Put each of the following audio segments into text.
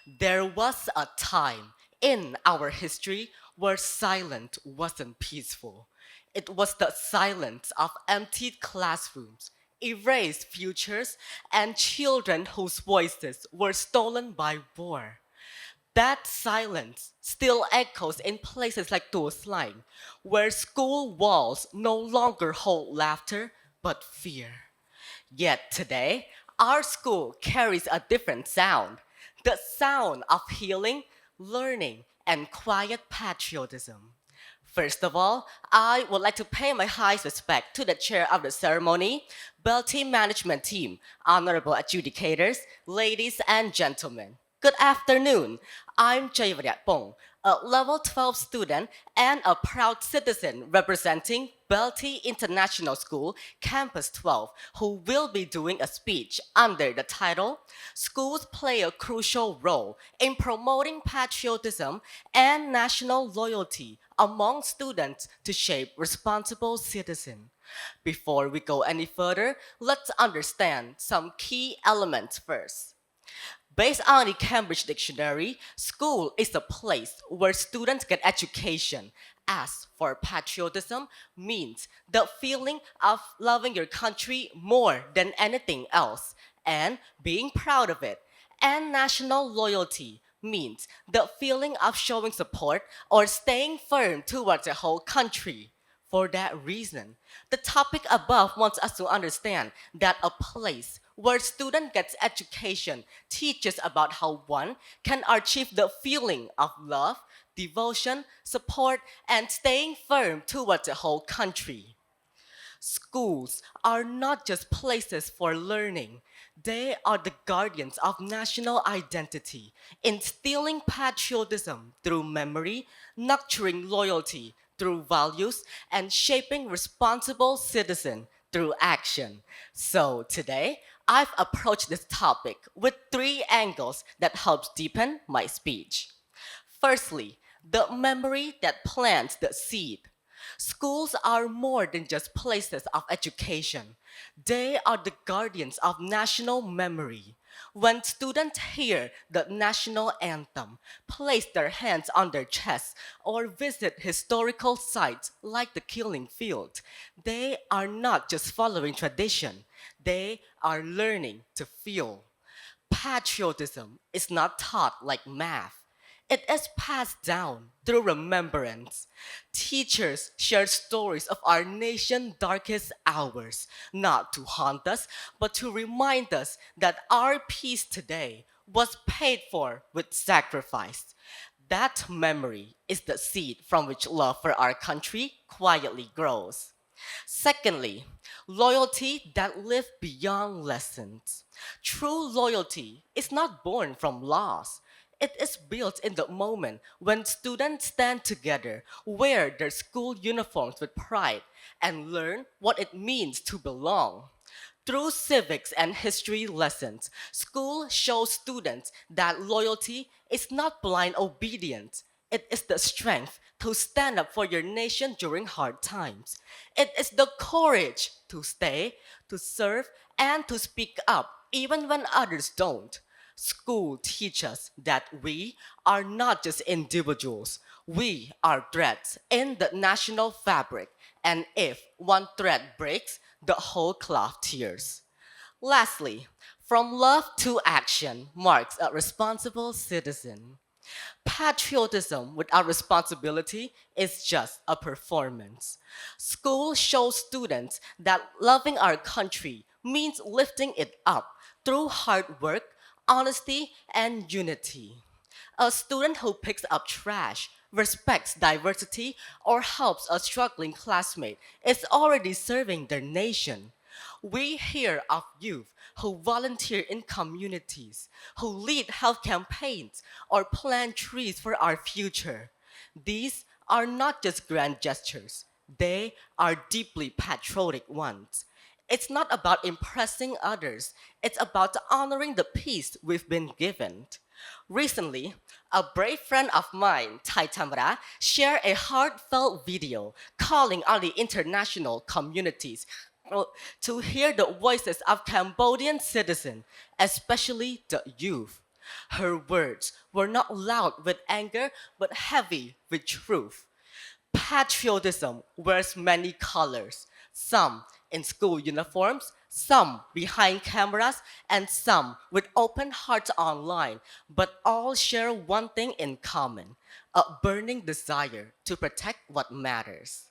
There was a time in our history where silence wasn't peaceful. It was the silence of emptied classrooms, erased futures, and children whose voices were stolen by war. That silence still echoes in places like Line, where school walls no longer hold laughter but fear. Yet today, our school carries a different sound, the sound of healing, learning, and quiet patriotism. First of all, I would like to pay my highest respect to the chair of the ceremony, BELTEI management team, honorable adjudicators, ladies and gentlemen. Good afternoon. I'm CHEY VAREAKPONG, a level 12 student and a proud citizen representing BELTEI International School Campus 12, who will be doing a speech under the title Schools Play a Crucial Role in Promoting Patriotism and National Loyalty among students to shape responsible citizens. Before we go any further, let's understand some key elements first. Based on the Cambridge Dictionary, school is a place where students get education. As for patriotism, means the feeling of loving your country more than anything else and being proud of it. And national loyalty means the feeling of showing support or staying firm towards a whole country. For that reason, the topic above wants us to understand that a place where student gets education teaches about how one can achieve the feeling of love, devotion, support, and staying firm towards a whole country. Schools are not just places for learning. They are the guardians of national identity, instilling patriotism through memory, nurturing loyalty through values, and shaping responsible citizen through action. So today, I've approached this topic with three angles that helps deepen my speech. Firstly, the memory that plants the seed. Schools are more than just places of education. They are the guardians of national memory. When students hear the national anthem, place their hands on their chests, or visit historical sites like the Killing Field, they are not just following tradition, they are learning to feel. Patriotism is not taught like math. It is passed down through remembrance. Teachers share stories of our nation's darkest hours, not to haunt us, but to remind us that our peace today was paid for with sacrifice. That memory is the seed from which love for our country quietly grows. Secondly, loyalty that lives beyond lessons. True loyalty is not born from laws. It is built in the moment when students stand together, wear their school uniforms with pride, and learn what it means to belong. Through civics and history lessons, school shows students that loyalty is not blind obedience. It is the strength to stand up for your nation during hard times. It is the courage to stay, to serve, and to speak up even when others don't. School teaches us that we are not just individuals. We are threads in the national fabric, and if one thread breaks, the whole cloth tears. Lastly, from love to action marks a responsible citizen. Patriotism without responsibility is just a performance. School shows students that loving our country means lifting it up through hard work, honesty, and unity. A student who picks up trash, respects diversity, or helps a struggling classmate is already serving their nation. We hear of youth who volunteer in communities, who lead health campaigns, or plant trees for our future. These are not just grand gestures, they are deeply patriotic ones. It's not about impressing others, it's about honoring the peace we've been given. Recently, a brave friend of mine, Tai Tamara, shared a heartfelt video calling on the international communities to hear the voices of Cambodian citizens, especially the youth. Her words were not loud with anger, but heavy with truth. Patriotism wears many colors, some in school uniforms, some behind cameras, and some with open hearts online, but all share one thing in common, a burning desire to protect what matters.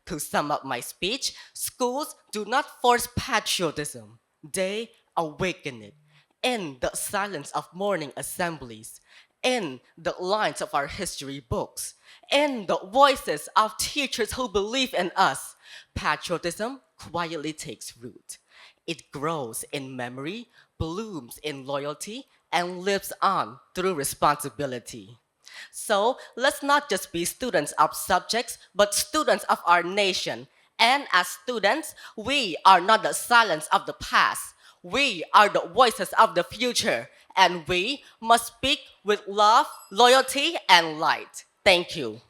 To sum up my speech, schools do not force patriotism, they awaken it. In the silence of morning assemblies, in the lines of our history books, in the voices of teachers who believe in us, patriotism quietly takes root. It grows in memory, blooms in loyalty, and lives on through responsibility. So let's not just be students of subjects, but students of our nation. And as students, we are not the silence of the past. We are the voices of the future. And we must speak with love, loyalty, and light. Thank you.